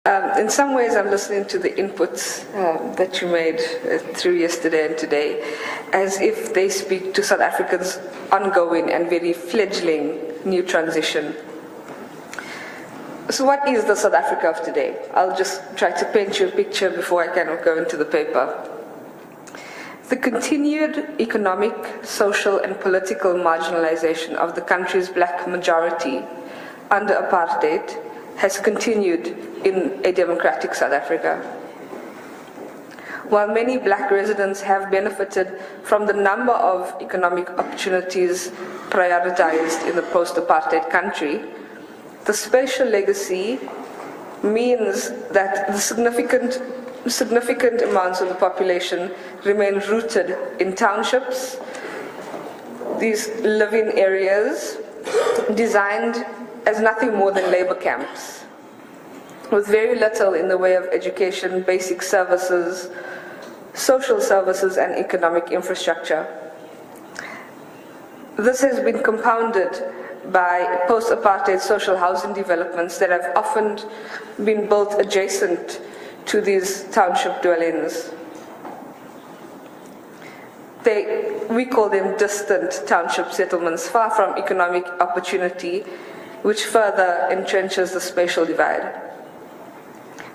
In some ways, I'm listening to the inputs that you made through yesterday and today as if they speak to South Africa's ongoing and very fledgling new transition. So what is the South Africa of today? I'll just try to paint you a picture before I kind of go into the paper. The continued economic, social, and political marginalization of the country's black majority under apartheid has continued in a democratic South Africa. While many black residents have benefited from the number of economic opportunities prioritized in the post-apartheid country, the spatial legacy means that the significant amounts of the population remain rooted in townships, these living areas designed as nothing more than labor camps, with very little in the way of education, basic services, social services, and economic infrastructure. This has been compounded by post-apartheid social housing developments that have often been built adjacent to these township dwellings. We call them distant township settlements, far from economic opportunity, which further entrenches the spatial divide.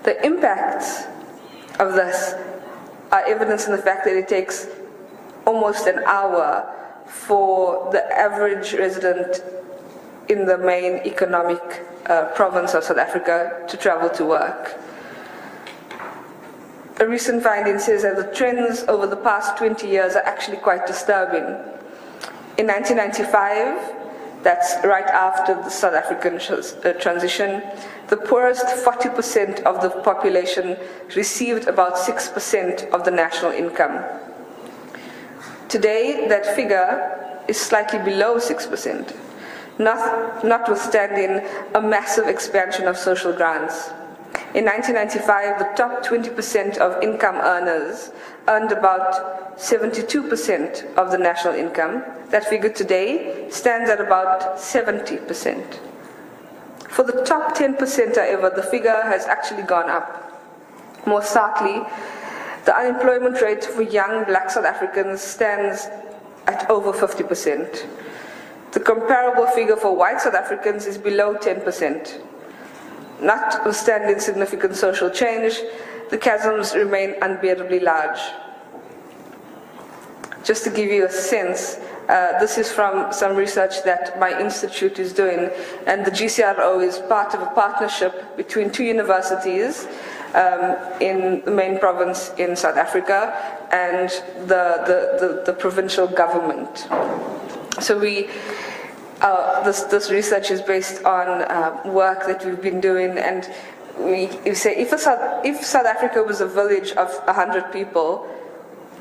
The impacts of this are evidenced in the fact that it takes almost an hour for the average resident in the main economic province of South Africa to travel to work. A recent finding says that the trends over the past 20 years are actually quite disturbing. In 1995, that's right after the South African transition, the poorest 40% of the population received about 6% of the national income. Today, that figure is slightly below 6%, notwithstanding a massive expansion of social grants. In 1995, the top 20% of income earners earned about 72% of the national income. That figure today stands at about 70%. For the top 10%, however, the figure has actually gone up. More starkly, the unemployment rate for young black South Africans stands at over 50%. The comparable figure for white South Africans is below 10%. Notwithstanding significant social change, the chasms remain unbearably large. Just to give you a sense, this is from some research that my institute is doing, and the GCRO is part of a partnership between two universities in the main province in South Africa and the provincial government. So this research is based on work that we've been doing, and we say if South Africa was a village of 100 people,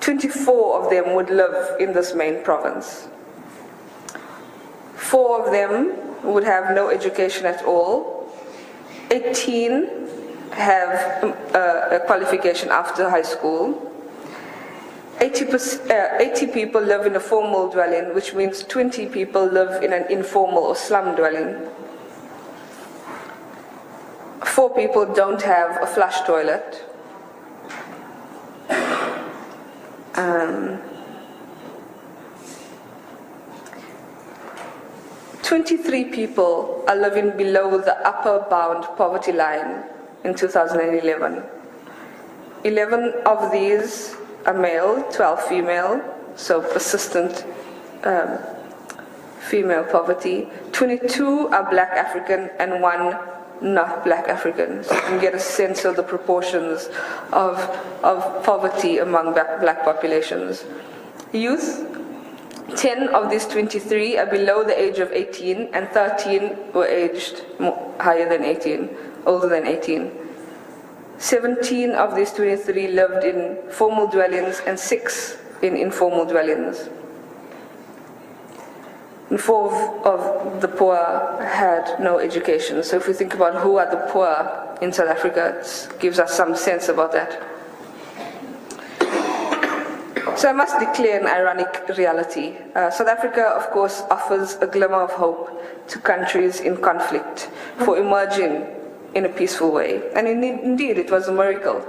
24 of them would live in this main province. 4 of them would have no education at all. 18 have a qualification after high school. 80 people live in a formal dwelling, which means 20 people live in an informal or slum dwelling. 4 people don't have a flush toilet. 23 people are living below the upper bound poverty line in 2011. 11 of these are male, 12 female, so persistent female poverty. 22 are black African and 1 not black African. So you can get a sense of the proportions of poverty among black populations. Youth, 10 of these 23 are below the age of 18 and 13 were aged higher than 18, older than 18. 17 of these 23 lived in formal dwellings and 6 in informal dwellings. And 4 of the poor had no education. So if we think about who are the poor in South Africa, it gives us some sense about that. So I must declare an ironic reality. South Africa, of course, offers a glimmer of hope to countries in conflict for emerging in a peaceful way. And indeed, it was a miracle.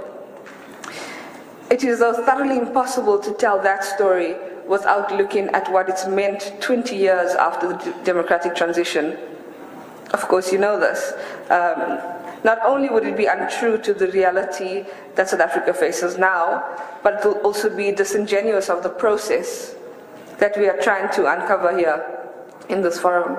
It is though thoroughly impossible to tell that story without looking at what it's meant 20 years after the democratic transition. Of course, you know this. Not only would it be untrue to the reality that South Africa faces now, but it will also be disingenuous of the process that we are trying to uncover here in this forum.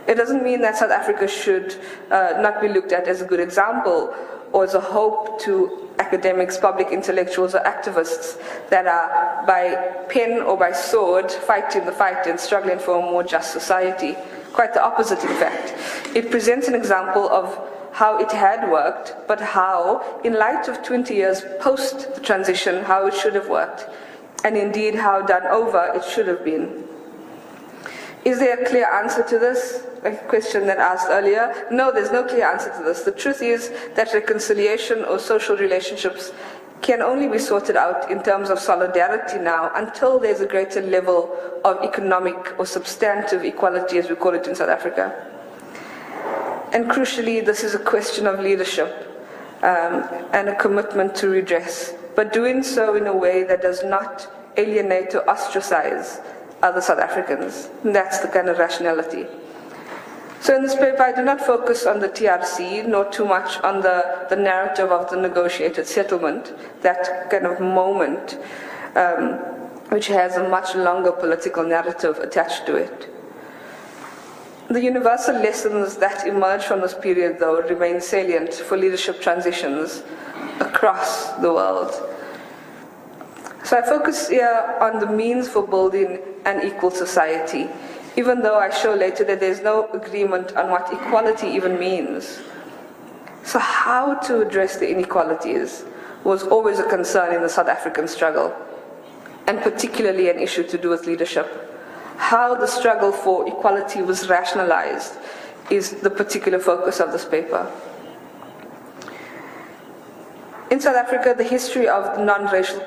It doesn't mean that South Africa should not be looked at as a good example or as a hope to academics, public intellectuals, or activists that are by pen or by sword fighting the fight and struggling for a more just society. Quite the opposite, in fact. It presents an example of how it had worked, but how, in light of 20 years post the transition, how it should have worked, and indeed how done over it should have been. Is there a clear answer to this? A question that I asked earlier. No, there's no clear answer to this. The truth is that reconciliation or social relationships can only be sorted out in terms of solidarity now until there's a greater level of economic or substantive equality, as we call it in South Africa. And crucially, this is a question of leadership and a commitment to redress, but doing so in a way that does not alienate or ostracize other South Africans. And that's the kind of rationality. So in this paper, I do not focus on the TRC, nor too much on the narrative of the negotiated settlement, that kind of moment, which has a much longer political narrative attached to it. The universal lessons that emerge from this period, though, remain salient for leadership transitions across the world. So I focus here on the means for building an equal society, even though I show later that there's no agreement on what equality even means. So how to address the inequalities was always a concern in the South African struggle, and particularly an issue to do with leadership. How the struggle for equality was rationalized is the particular focus of this paper. In South Africa, the history of non-racial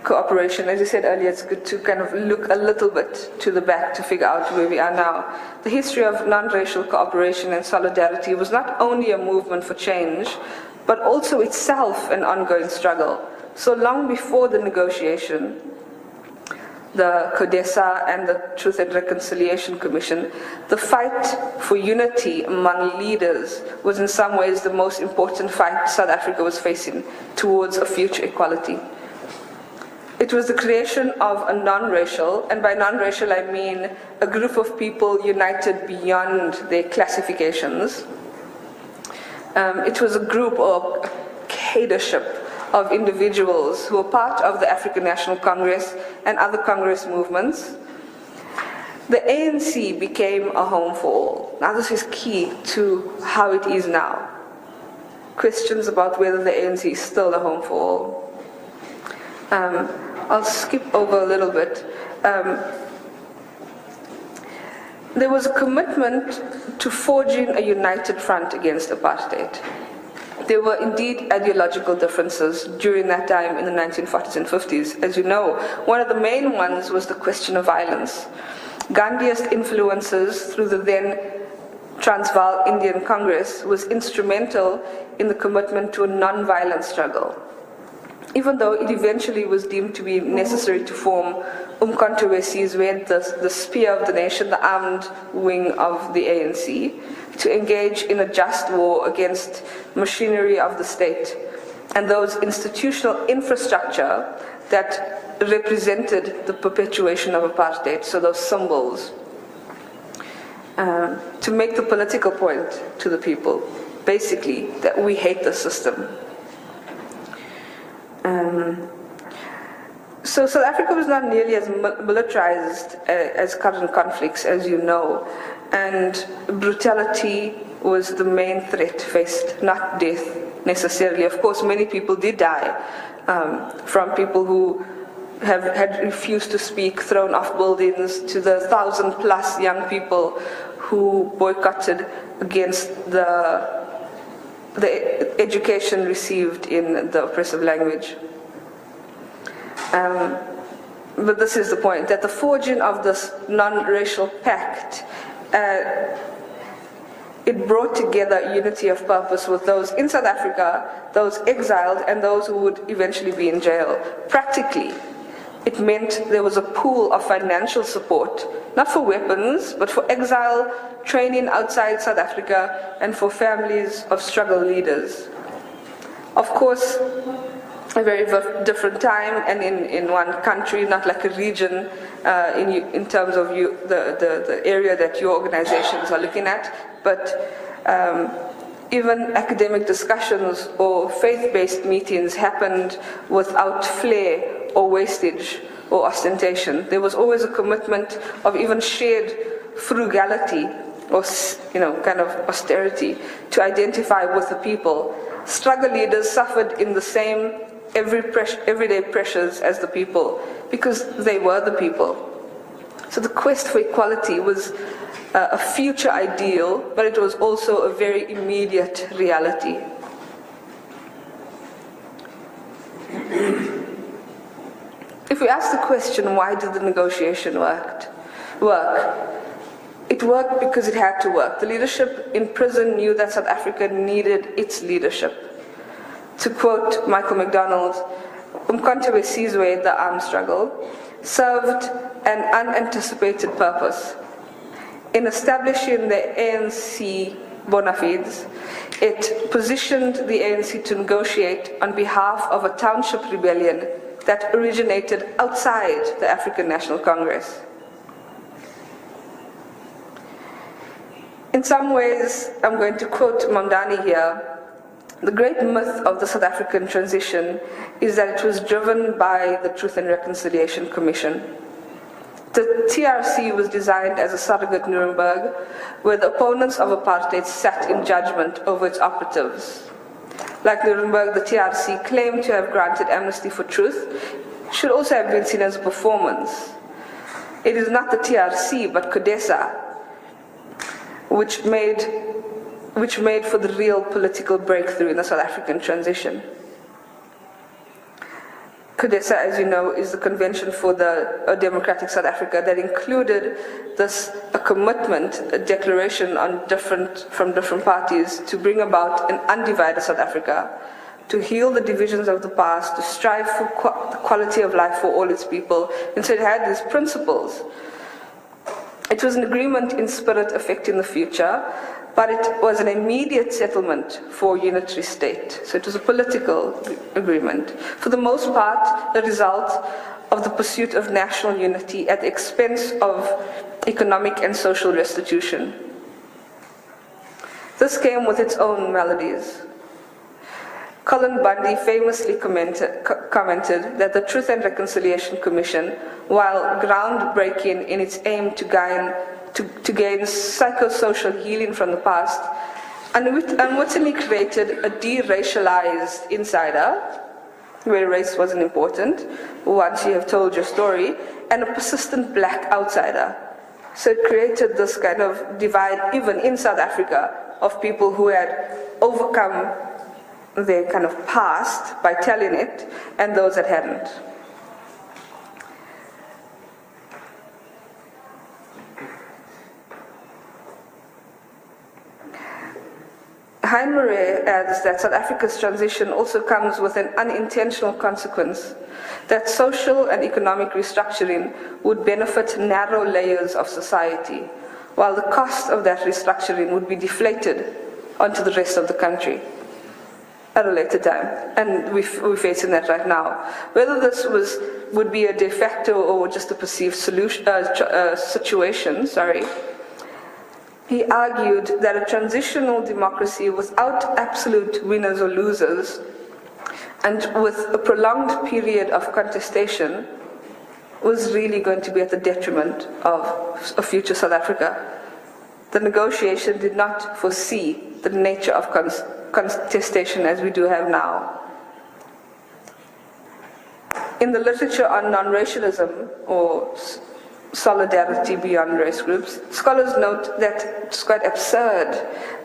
cooperation, as I said earlier, it's good to kind of look a little bit to the back to figure out where we are now. The history of non-racial cooperation and solidarity was not only a movement for change, but also itself an ongoing struggle. So long before the negotiation, the CODESA and the Truth and Reconciliation Commission, the fight for unity among leaders was in some ways the most important fight South Africa was facing towards a future equality. It was the creation of a non-racial, and by non-racial I mean a group of people united beyond their classifications. It was a group or a cadreship of individuals who were part of the African National Congress and other Congress movements. The ANC became a home for all. Now this is key to how it is now. Questions about whether the ANC is still a home for all. I'll skip over a little bit. There was a commitment to forging a united front against apartheid. There were indeed ideological differences during that time in the 1940s and 50s. As you know, one of the main ones was the question of violence. Gandhiist influences through the then Transvaal Indian Congress was instrumental in the commitment to a non-violent struggle, even though it eventually was deemed to be necessary to form Umkhonto we Sizwe, the spear of the nation, the armed wing of the ANC, to engage in a just war against machinery of the state and those institutional infrastructure that represented the perpetuation of apartheid, so those symbols, to make the political point to the people, basically, that we hate the system. So South Africa was not nearly as militarized as current conflicts, as you know, and brutality was the main threat faced, not death necessarily. Of course, many people did die from people who had refused to speak, thrown off buildings, to the 1,000+ young people who boycotted against the education received in the oppressive language. But this is the point, that the forging of this non-racial pact It brought together unity of purpose with those in South Africa, those exiled, and those who would eventually be in jail. Practically, it meant there was a pool of financial support, not for weapons, but for exile, training outside South Africa, and for families of struggle leaders. Of course, a very different time and in one country, not like a region in terms of the area that your organizations are looking at, but even academic discussions or faith-based meetings happened without flair or wastage or ostentation. There was always a commitment of even shared frugality or kind of austerity to identify with the people. Struggle leaders suffered in the same everyday pressures as the people because they were the people. So the quest for equality was a future ideal, but it was also a very immediate reality. If we ask the question, why did the negotiation work? It worked because it had to work. The leadership in prison knew that South Africa needed its leadership. To quote Michael McDonald, Umkhonto we Sizwe, the armed struggle, served an unanticipated purpose. In establishing the ANC bona fides, it positioned the ANC to negotiate on behalf of a township rebellion that originated outside the African National Congress. In some ways, I'm going to quote Mondani here, the great myth of the South African transition is that it was driven by the Truth and Reconciliation Commission. The TRC was designed as a surrogate Nuremberg, where the opponents of apartheid sat in judgment over its operatives. Like Nuremberg, the TRC claimed to have granted amnesty for truth, should also have been seen as a performance. It is not the TRC, but CODESA, which made for the real political breakthrough in the South African transition. CODESA, as you know, is the Convention for a Democratic South Africa that included a commitment, a declaration from different parties to bring about an undivided South Africa, to heal the divisions of the past, to strive for the quality of life for all its people. And so it had these principles. It was an agreement in spirit affecting the future, but it was an immediate settlement for a unitary state. So it was a political agreement. For the most part, the result of the pursuit of national unity at the expense of economic and social restitution. This came with its own maladies. Colin Bundy famously commented that the Truth and Reconciliation Commission, while groundbreaking in its aim to gain psychosocial healing from the past, unwittingly created a de-racialized insider, where race wasn't important, once you have told your story, and a persistent black outsider. So it created this kind of divide, even in South Africa, of people who had overcome their kind of past by telling it, and those that hadn't. Hein Murray adds that South Africa's transition also comes with an unintentional consequence, that social and economic restructuring would benefit narrow layers of society, while the cost of that restructuring would be deflated onto the rest of the country at a later time. And we're facing that right now. Whether this would be a de facto or just a perceived situation, he argued that a transitional democracy without absolute winners or losers and with a prolonged period of contestation was really going to be at the detriment of a future South Africa. The negotiation did not foresee the nature of contestation as we do have now. In the literature on non-racialism or solidarity beyond race groups, scholars note that it's quite absurd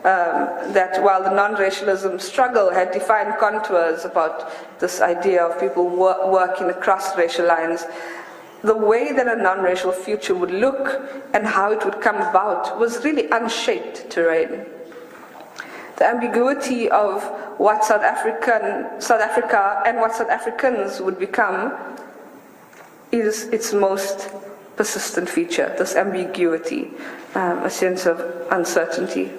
that while the non-racialism struggle had defined contours about this idea of people working across racial lines, the way that a non-racial future would look and how it would come about was really unshaped terrain. The ambiguity of what South Africa and what South Africans would become is its most persistent feature, this ambiguity, a sense of uncertainty.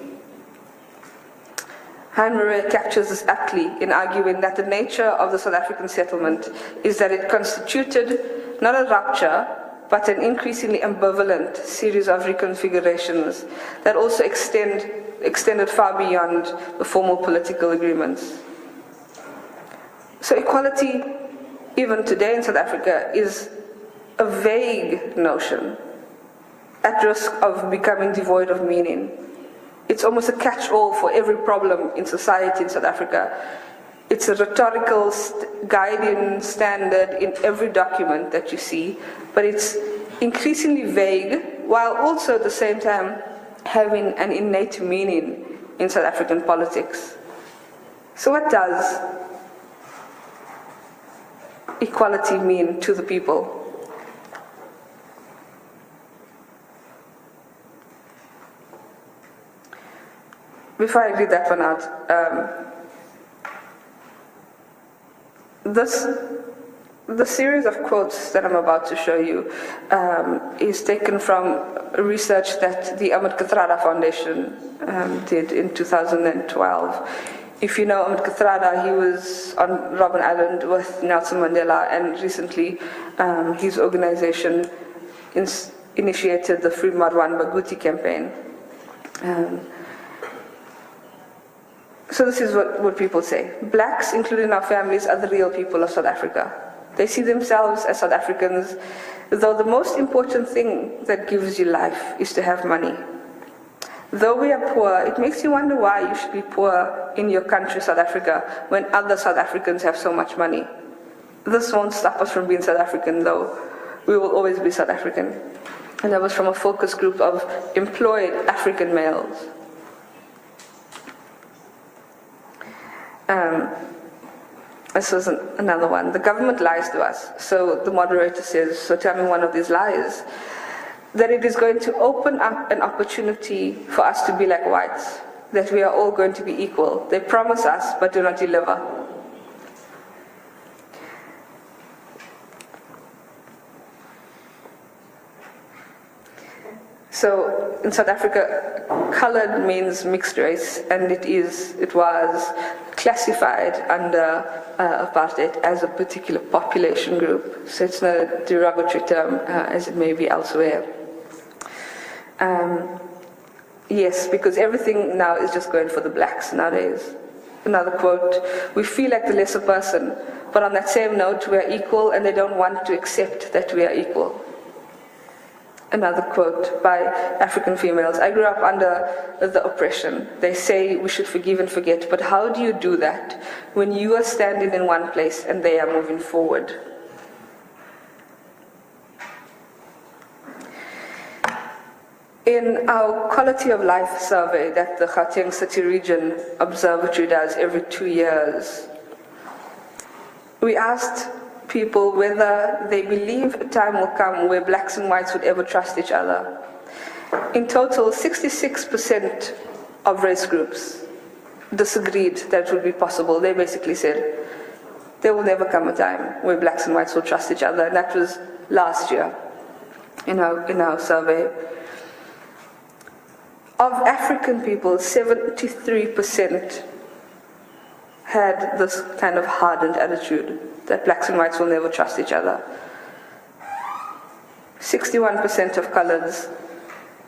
Hein Marais captures this aptly in arguing that the nature of the South African settlement is that it constituted not a rupture, but an increasingly ambivalent series of reconfigurations that also extended far beyond the formal political agreements. So equality, even today in South Africa, is a vague notion at risk of becoming devoid of meaning. It's almost a catch-all for every problem in society in South Africa. It's a rhetorical guiding standard in every document that you see, but it's increasingly vague, while also at the same time having an innate meaning in South African politics. So what does equality mean to the people? Before I read that one out, the series of quotes that I'm about to show you is taken from research that the Ahmed Kathrada Foundation did in 2012. If you know Ahmed Kathrada, he was on Robben Island with Nelson Mandela, and recently his organization initiated the Free Marwan Baguti campaign. So this is what people say. Blacks, including our families, are the real people of South Africa. They see themselves as South Africans, though the most important thing that gives you life is to have money. Though we are poor, it makes you wonder why you should be poor in your country, South Africa, when other South Africans have so much money. This won't stop us from being South African, though. We will always be South African. And that was from a focus group of employed African males. This is another one. The government lies to us. So the moderator says, so tell me one of these lies. That it is going to open up an opportunity for us to be like whites. That we are all going to be equal. They promise us, but do not deliver. So in South Africa, colored means mixed race, and it was classified under apartheid as a particular population group. So it's not a derogatory term as it may be elsewhere. Yes, because everything now is just going for the blacks nowadays. Another quote, we feel like the lesser person, but on that same note, we are equal and they don't want to accept that we are equal. Another quote by African females, I grew up under the oppression. They say we should forgive and forget, but how do you do that when you are standing in one place and they are moving forward? In our quality of life survey that the Gauteng City Region Observatory does every 2 years, we asked people whether they believe a time will come where blacks and whites would ever trust each other. In total, 66% of race groups disagreed that it would be possible. They basically said, there will never come a time where blacks and whites will trust each other, and that was last year in our survey. Of African people, 73% had this kind of hardened attitude that blacks and whites will never trust each other. 61% of coloreds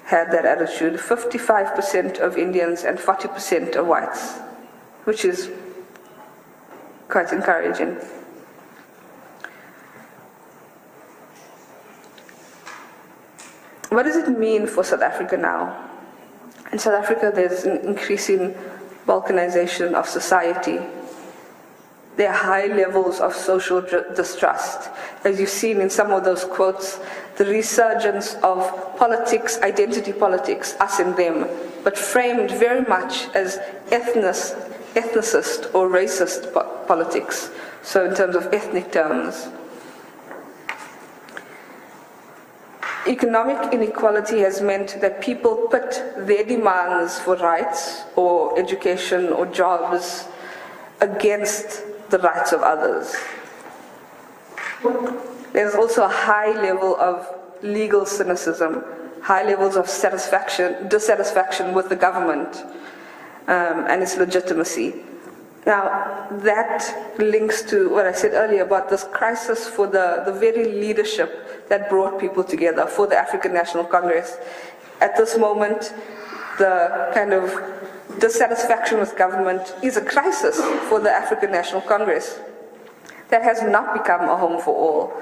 had that attitude, 55% of Indians and 40% of whites, which is quite encouraging. What does it mean for South Africa now? In South Africa, there's an increasing balkanization of society. There are high levels of social distrust. As you've seen in some of those quotes, the resurgence of politics, identity politics, us and them, but framed very much as ethnicist or racist politics, so in terms of ethnic terms. Economic inequality has meant that people put their demands for rights or education or jobs against the rights of others. There's also a high level of legal cynicism, high levels of dissatisfaction with the government and its legitimacy. Now, that links to what I said earlier about this crisis for the very leadership that brought people together, for the African National Congress. At this moment, the kind of dissatisfaction with government is a crisis for the African National Congress that has not become a home for all.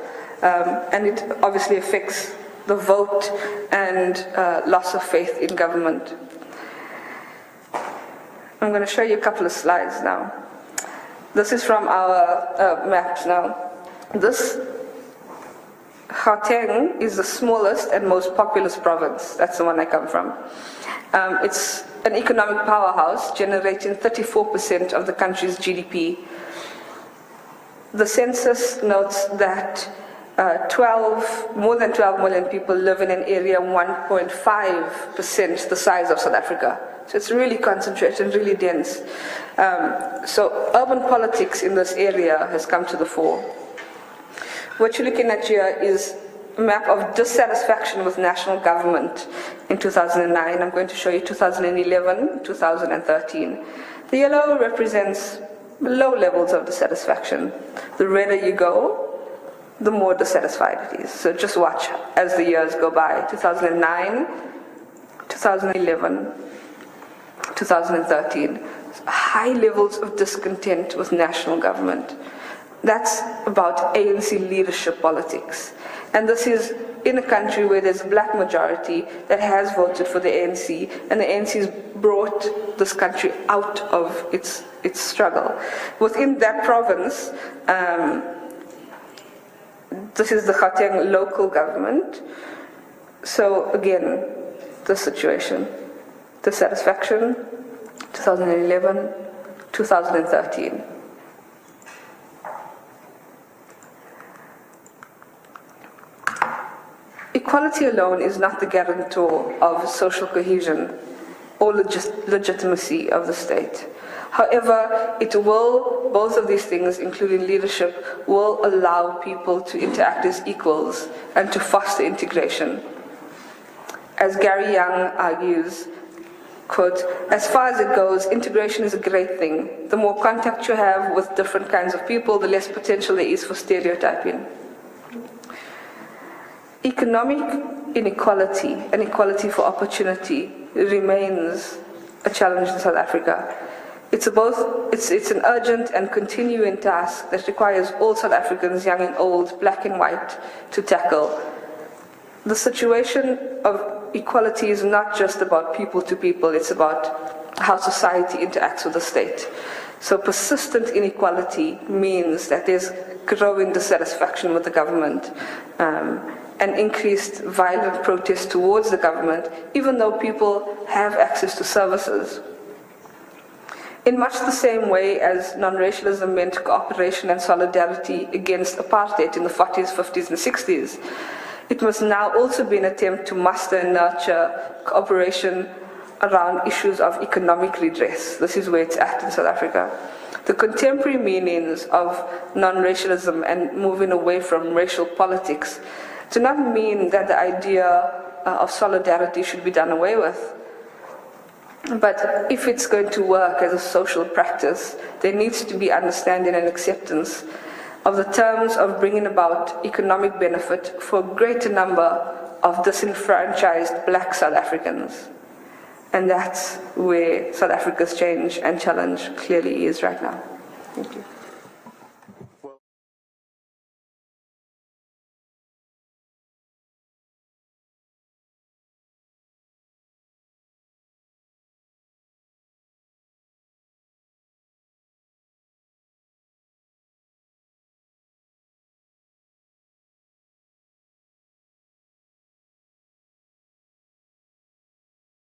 And it obviously affects the vote and loss of faith in government. I'm going to show you a couple of slides now. This is from our maps now. This Gauteng is the smallest and most populous province. That's the one I come from. It's an economic powerhouse generating 34% of the country's GDP. The census notes that more than 12 million people live in an area 1.5% the size of South Africa. So it's really concentrated and really dense. So urban politics in this area has come to the fore. What you're looking at here is a map of dissatisfaction with national government in 2009. I'm going to show you 2011, 2013. The yellow represents low levels of dissatisfaction. The redder you go, the more dissatisfied it is. So just watch as the years go by. 2009, 2011, 2013. High levels of discontent with national government. That's about ANC leadership politics. And this is in a country where there's a black majority that has voted for the ANC, and the ANC has brought this country out of its struggle. Within that province, this is the Gauteng local government. So again, the situation, dissatisfaction, 2011, 2013. Equality alone is not the guarantor of social cohesion or legitimacy of the state. However, both of these things, including leadership, will allow people to interact as equals and to foster integration. As Gary Young argues, quote, "As far as it goes, integration is a great thing. The more contact you have with different kinds of people, the less potential there is for stereotyping." Economic inequality and equality for opportunity remains a challenge in South Africa. It's an urgent and continuing task that requires all South Africans, young and old, black and white, to tackle. The situation of equality is not just about people to people, it's about how society interacts with the state. So persistent inequality means that there's growing dissatisfaction with the government, and increased violent protest towards the government, even though people have access to services. In much the same way as non-racialism meant cooperation and solidarity against apartheid in the 40s, 50s, and 60s, it must now also be an attempt to muster and nurture cooperation around issues of economic redress. This is where it's at in South Africa. The contemporary meanings of non-racialism and moving away from racial politics do not mean that the idea of solidarity should be done away with. But if it's going to work as a social practice, there needs to be understanding and acceptance of the terms of bringing about economic benefit for a greater number of disenfranchised black South Africans. And that's where South Africa's change and challenge clearly is right now. Thank you.